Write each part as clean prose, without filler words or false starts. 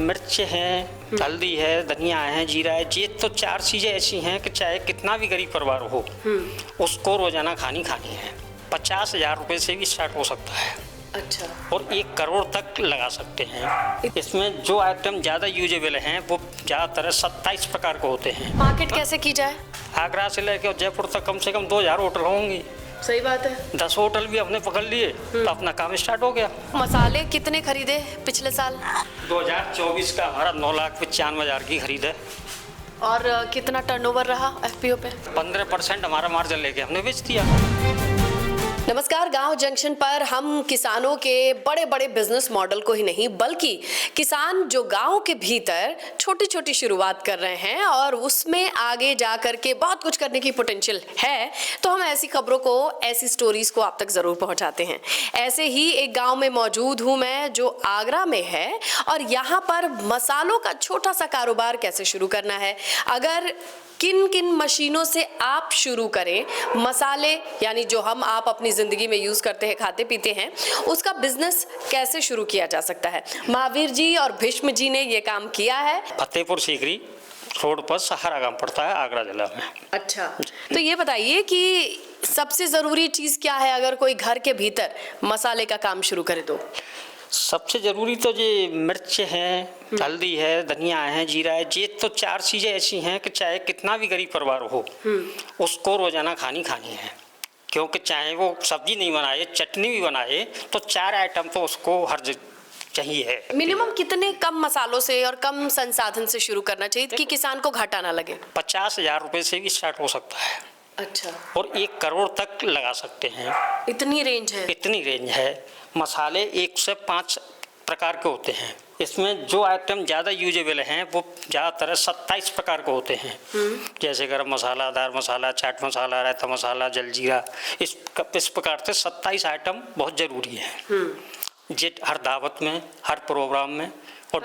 मिर्च है, हल्दी है, धनिया है, जीरा है, ये तो 4 चीज़ें ऐसी हैं कि चाहे कितना भी गरीब परिवार हो उसको रोजाना खानी है। 50,000 रुपये से भी स्टार्ट हो सकता है। अच्छा। और 1 करोड़ तक लगा सकते हैं। इसमें जो आइटम ज़्यादा यूजेबल हैं वो ज़्यादातर 27 प्रकार के होते हैं। मार्केट कैसे की जाए? आगरा से लेकर जयपुर तक कम से कम 2000 होटल होंगी। सही बात है। 10 होटल भी हमने पकड़ लिए तो अपना काम स्टार्ट हो गया। मसाले कितने खरीदे पिछले साल? 2024 का हमारा 9,95,000 की खरीद है। और कितना टर्नओवर रहा एफपीओ पे? 15% हमारा मार्जिन लेके हमने बेच दिया। नमस्कार। गांव जंक्शन पर हम किसानों के बड़े बड़े बिजनेस मॉडल को ही नहीं बल्कि किसान जो गांव के भीतर छोटी छोटी शुरुआत कर रहे हैं और उसमें आगे जा कर के बहुत कुछ करने की पोटेंशियल है, तो हम ऐसी खबरों को, ऐसी स्टोरीज को आप तक जरूर पहुंचाते हैं। ऐसे ही एक गांव में मौजूद हूं मैं जो आगरा में है, और यहाँ पर मसालों का छोटा सा कारोबार कैसे शुरू करना है, अगर किन किन मशीनों से आप शुरू करें, मसाले यानी जो हम आप अपनी जिंदगी में यूज करते हैं, खाते पीते हैं, उसका बिजनेस कैसे शुरू किया जा सकता है। महावीर जी और भीष्म जी ने ये काम किया है। फतेहपुर सीकरी रोड पर सहारा गांव पड़ता है आगरा जिला में। अच्छा, तो ये बताइए कि सबसे जरूरी चीज क्या है अगर कोई घर के भीतर मसाले का काम शुरू करे तो? सबसे ज़रूरी तो ये मिर्च है, हल्दी है, धनिया है, जीरा है, ये तो 4 चीज़ें ऐसी हैं कि चाहे कितना भी गरीब परिवार हो उसको रोजाना खानी है। क्योंकि चाहे वो सब्जी नहीं बनाए, चटनी भी बनाए, तो 4 आइटम तो उसको हर चाहिए है। मिनिमम कितने कम मसालों से और कम संसाधन से शुरू करना चाहिए कि किसान को घाटा ना लगे? 50,000 रुपये से भी स्टार्ट हो सकता है। अच्छा। और 1 करोड़ तक लगा सकते हैं। इतनी रेंज है? इतनी रेंज है। मसाले 1 से 5 प्रकार के होते हैं। इसमें जो आइटम ज़्यादा यूजेबल हैं वो ज़्यादातर 27 प्रकार के होते हैं। जैसे गरम मसाला, दार मसाला, चाट मसाला, रायता मसाला, जलजीरा, इस प्रकार से 27 आइटम बहुत ज़रूरी है। जे हर दावत में, हर प्रोग्राम में और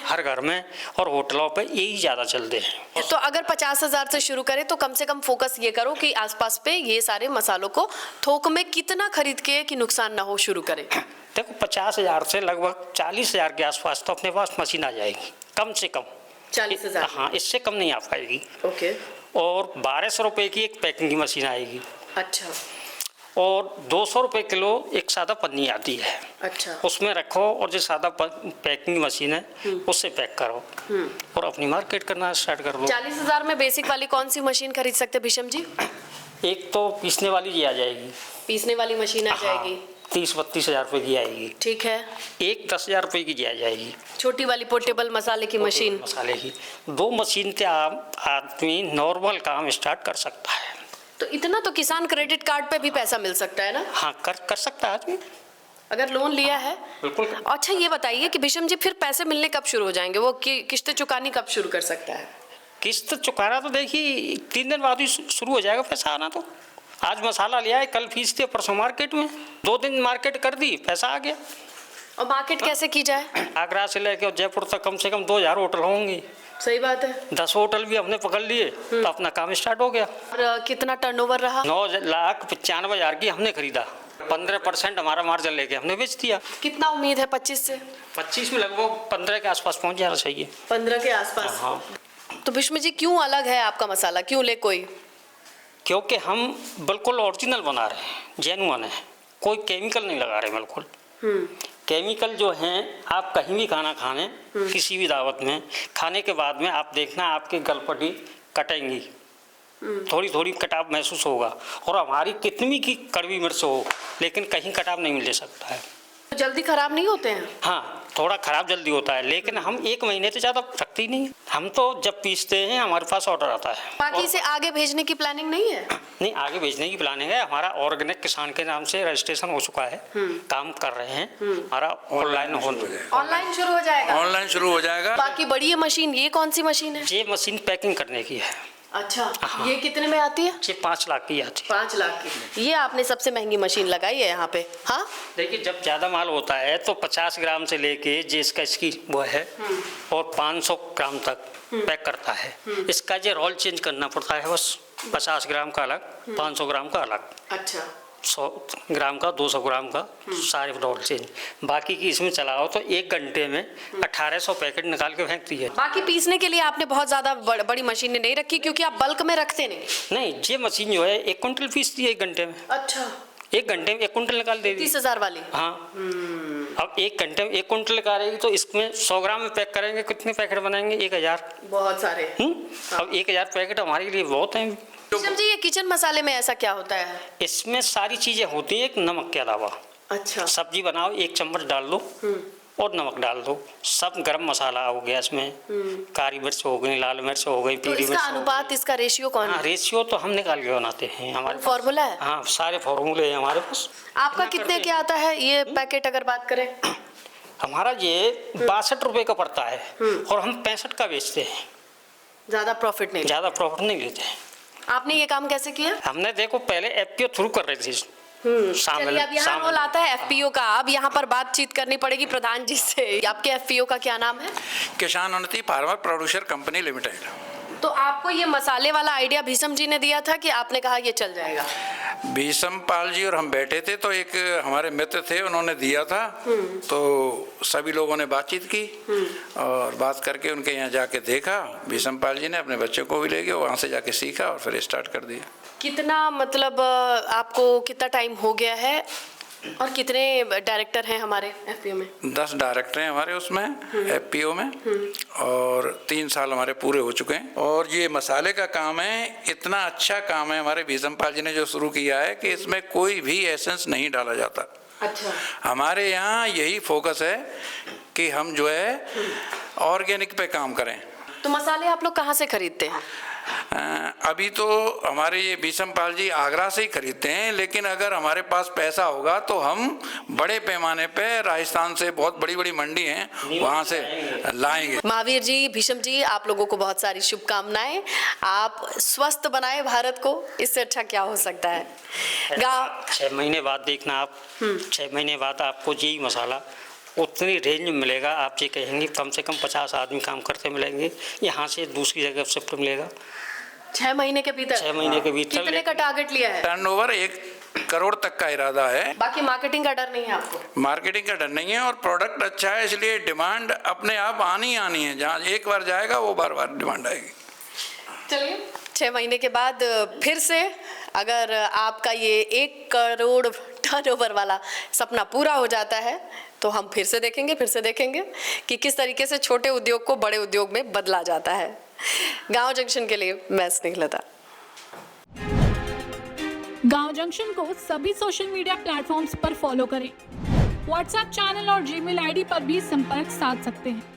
हर घर में और होटलों पे यही ज़्यादा चलते हैं। तो अगर 50,000 से शुरू करें तो कम से कम फोकस ये करो कि आसपास पे ये सारे मसालों को थोक में कितना खरीद के कि नुकसान ना हो शुरू करें। देखो 50,000 से लगभग 40,000 के आसपास तो अपने पास मशीन आ जाएगी, कम से कम 40,000। हाँ, इससे कम नहीं आ पाएगी। ओके। और 1200 रुपये की एक पैकिंग की मशीन आएगी। अच्छा। और 200 रुपये किलो एक सादा पन्नी आती है। अच्छा। उसमें रखो और जो सादा पैकिंग मशीन है उससे पैक करो और अपनी मार्केट करना स्टार्ट कर दो। 40,000 में बेसिक वाली कौन सी मशीन खरीद सकते भीष्म जी? एक तो पीसने वाली जी आ जाएगी। पीसने वाली मशीन आ जाएगी। 30-32 हज़ार रुपये की आएगी। ठीक है। एक 10,000 रुपये की आ जाएगी। छोटी वाली पोर्टेबल मसाले की मशीन। मसाले की 2 मशीन से आदमी नॉर्मल काम स्टार्ट कर सकता है। तो इतना तो किसान क्रेडिट कार्ड पे भी पैसा मिल सकता है ना? हाँ, कर सकता है आदमी अगर लोन लिया है। बिल्कुल। अच्छा, ये बताइए कि भीष्म जी फिर पैसे मिलने कब शुरू हो जाएंगे? वो किस्तें चुकानी कब शुरू कर सकता है? किस्त चुकाना तो देखिए 3 दिन बाद ही शुरू हो जाएगा पैसा आना। तो आज मसाला लिया है, कल फीस दिया, परसों मार्केट में, 2 दिन मार्केट कर दी, पैसा आ गया। और मार्केट कैसे की जाए? आगरा से लेकर जयपुर तक कम से कम 2000 होटल होंगी। सही बात है। 10 होटल भी हमने पकड़ लिए तो अपना काम स्टार्ट हो गया। और कितना टर्नओवर रहा? 9,95,000 की हमने खरीदा। 15% हमारा मार्जिन लेके हमने बेच दिया। कितना उम्मीद है 25 से? 25 में लगभग 15 के आसपास पहुंच जाना चाहिए। 15 के आसपास। हाँ। तो भीष्म जी क्यों अलग है आपका मसाला, क्यों ले कोई? क्योंकि हम बिल्कुल ओरिजिनल बना रहे हैं, जेन्युइन है, कोई केमिकल नहीं लगा रहे। बिल्कुल केमिकल जो हैं, आप कहीं भी खाना खाने, किसी भी दावत में खाने के बाद में आप देखना आपके गलपटी कटेंगी, थोड़ी थोड़ी कटाव महसूस होगा। और हमारी कितनी की कड़वी मिर्च हो लेकिन कहीं कटाव नहीं मिल सकता है। तो जल्दी खराब नहीं होते हैं? हाँ, थोड़ा खराब जल्दी होता है, लेकिन हम 1 महीने से ज़्यादा रखते ही नहीं। हम तो जब पीसते हैं हमारे पास ऑर्डर आता है। बाकी इसे आगे भेजने की प्लानिंग नहीं है? नहीं, आगे भेजने की प्लानिंग है। हमारा ऑर्गेनिक किसान के नाम से रजिस्ट्रेशन हो चुका है, काम कर रहे हैं। हमारा ऑनलाइन शुरू हो जाएगा। ऑनलाइन शुरू हो जाएगा। बाकी बड़ी मशीन, ये कौन सी मशीन है? ये मशीन पैकिंग करने की है। अच्छा। हाँ। ये कितने में आती है? ये 5 लाख की आती है। 5 लाख की। ये आपने सबसे महंगी मशीन लगाई है यहाँ पे? हाँ। देखिए, जब ज़्यादा माल होता है तो 50 ग्राम से लेके जिसका इसकी वो है और 500 ग्राम तक पैक करता है। इसका जो रोल चेंज करना पड़ता है बस, 50 ग्राम का अलग, 500 ग्राम का अलग। अच्छा। 100 ग्राम का 200 ग्राम का सारे डबल चेंज। बाकी की इसमें चलाओ तो 1 घंटे में 1800 पैकेट निकाल के फेंकती है। बाकी पीसने के लिए आपने बहुत ज़्यादा बड़ी मशीनें नहीं रखी क्योंकि आप बल्क में रखते नहीं। ये मशीन जो है 1 कुंटल पीसती है 1 घंटे में। अच्छा, 1 घंटे में 1 कुंटल निकाल देगी। 30,000 वाली। हाँ। अब 1 घंटे में 1 कुंटल निकालेगी तो इसमें 100 ग्राम में पैक करेंगे, कितने पैकेट बनाएंगे? 1000। बहुत सारे। अब 1000 पैकेट हमारे लिए बहुत हैं। विषम जी, ये किचन मसाले में ऐसा क्या होता है? इसमें सारी चीजें होती हैं एक नमक के अलावा। अच्छा। सब्जी बनाओ 1 चम्मच डाल दो और नमक डाल दो। सब गरम मसाला हो गया इसमें, काली मिर्च हो गई, लाल मिर्च हो गई, तो पीली इसका मिर्च। अनुपात, इसका रेशियो कौन है? रेशियो तो हम निकाल के बनाते हैं, हमारे फॉर्मूला है? हाँ, सारे फॉर्मूले हैं हमारे पास। आपका कितने के आता है ये पैकेट अगर बात करें? हमारा ये 62 रुपए का पड़ता है और हम 65 का बेचते हैं। ज्यादा प्रॉफिट नहीं? ज्यादा प्रॉफिट नहीं लेते हैं। आपने ये काम कैसे किया? हमने देखो पहले FPO थ्रू कर रही थी। चलिए, अब यहाँ रोल आता है FPO का। अब यहाँ पर बातचीत करनी पड़ेगी प्रधान जी से। आपके FPO का क्या नाम है? किसान उन्नति फार्मर प्रोड्यूसर कंपनी लिमिटेड। तो आपको ये मसाले वाला आइडिया भीषम जी ने दिया था कि आपने कहा ये चल जाएगा? भीषम पाल जी और हम बैठे थे तो एक हमारे मित्र थे, उन्होंने दिया था। तो सभी लोगों ने बातचीत की और बात करके उनके यहाँ जाके देखा। भीषम पाल जी ने अपने बच्चों को भी ले गए, वहाँ से जाके सीखा और फिर स्टार्ट कर दिया। कितना, मतलब आपको कितना टाइम हो गया है और कितने डायरेक्टर हैं हमारे FPO में? 10 डायरेक्टर हैं हमारे उसमें FPO में और 3 साल हमारे पूरे हो चुके हैं। और ये मसाले का काम है, इतना अच्छा काम है हमारे भीषम पाल जी ने जो शुरू किया है कि इसमें कोई भी एसेंस नहीं डाला जाता। अच्छा। हमारे यहाँ यही फोकस है कि हम जो है ऑर्गेनिक पे काम करें। तो मसाले आप लोग कहाँ से खरीदते हैं? अभी तो हमारे ये भीषम पाल जी आगरा से ही खरीदते हैं, लेकिन अगर हमारे पास पैसा होगा तो हम बड़े पैमाने पे राजस्थान से, बहुत बड़ी बड़ी मंडी हैं, वहाँ से लाएंगे। महावीर जी, भीषम जी, आप लोगों को बहुत सारी शुभकामनाएं। आप स्वस्थ बनाए भारत को, इससे अच्छा क्या हो सकता है? 6 महीने बाद देखना आप, 6 महीने बाद आपको यही मसाला उतनी रेंज में मिलेगा। आप ये कहेंगे कम से कम 50 आदमी काम करते मिलेंगे, यहाँ से दूसरी जगह शिफ्ट मिलेगा। 6 महीने के भीतर? 6 महीने के भीतर। कितने का टारगेट लिया है? टर्नओवर 1 करोड़ तक का इरादा है। बाकी मार्केटिंग का डर नहीं है आपको? मार्केटिंग का डर नहीं है और प्रोडक्ट अच्छा है, इसलिए डिमांड अपने आप आनी है। जहाँ एक बार जाएगा वो बार बार डिमांड आएगी। चलिए, 6 महीने के बाद फिर से अगर आपका ये 1 करोड़ टर्नओवर वाला सपना पूरा हो जाता है तो हम फिर से देखेंगे कि किस तरीके से छोटे उद्योग को बड़े उद्योग में बदला जाता है। गांव जंक्शन के लिए मैं स्नेहलता। गांव जंक्शन को सभी सोशल मीडिया प्लेटफॉर्म्स पर फॉलो करें। व्हाट्सएप चैनल और जीमेल आईडी पर भी संपर्क साध सकते हैं।